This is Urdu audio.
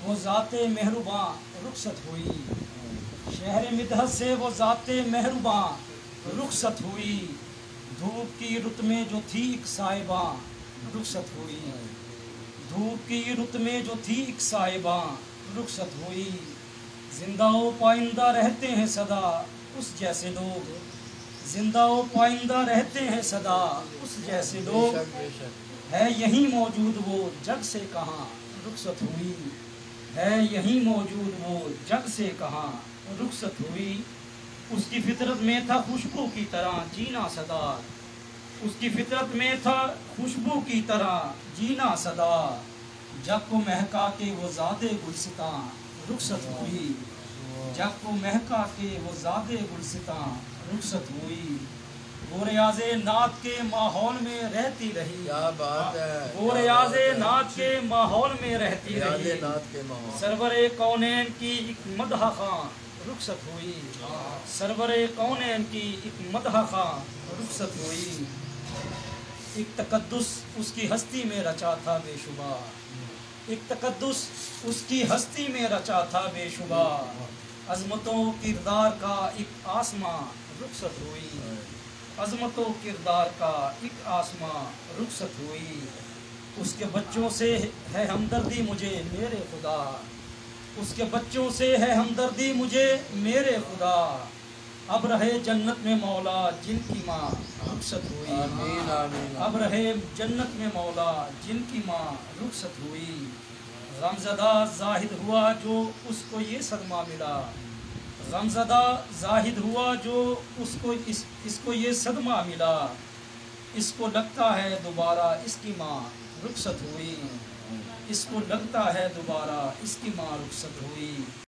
وہ ذات مہرباں رخصت ہوئی، شہر مدحت سے وہ ذات مہرباں رخصت ہوئی، دھوپ کی رت میں جو تھی ایک صاحباں رخصت ہوئی، دھوپ کی رت میں جو تھی ایک صاحباں رخصت ہوئی، زندہ و پائندہ رہتے ہیں صدا اس جیسے لوگ، زندہ و پائندہ رہتے ہیں صدا اس جیسے لوگ، ہے یہیں موجود وہ جگ سے کہاں رخصت ہوئی، ہے یہیں موجود وہ جگ سے کہاں رخصت ہوئی، اس کی فطرت میں تھا خوشبو کی طرح جینا صدا، اس کی فطرت میں تھا خوشبو کی طرح جینا صدا، جگ کو مہکا کے وہ ذات گلستاں رخصت ہوئی، جگ کو مہکا کے وہ ذات گلستاں رخصت ہوئی، وہ ریاض نعت کے ماحول میں رہتی رہی، کیا بات ہے، وہ ریاض نعت کے ماحول میں رہتی رہی، سرور کونین کی ایک مدح خواں رخصت ہوئی، سرور کونین کی ایک مدح خواں رخصت ہوئی، ایک تقدس اس کی ہستی میں رچا تھا بے شبہ، ایک تقدس اس کی ہستی میں رچا تھا بے شبہ، عظمت و کردار کا ایک آسماں رخصت ہوئی، عظمت و کردار کا ایک آسماں رخصت ہوئی، اس کے بچوں سے ہے ہمدردی مجھے میرے خدا، اس کے بچوں سے ہے ہمدردی مجھے میرے خدا، اب رہے جنت میں مولا جن کی ماں رخصت ہوئی، آمین آمین، اب رہے جنت میں مولا جن کی ماں رخصت ہوئی، غمزدہ زاہد ہوا جو اس کو یہ صدمہ ملا، غمزدہ زاہد ہوا جو اس کو یہ صدمہ ملا، اس کو لگتا ہے دوبارہ اس کی ماں رخصت ہوئی، اس کو لگتا ہے دوبارہ اس کی ماں رخصت ہوئی۔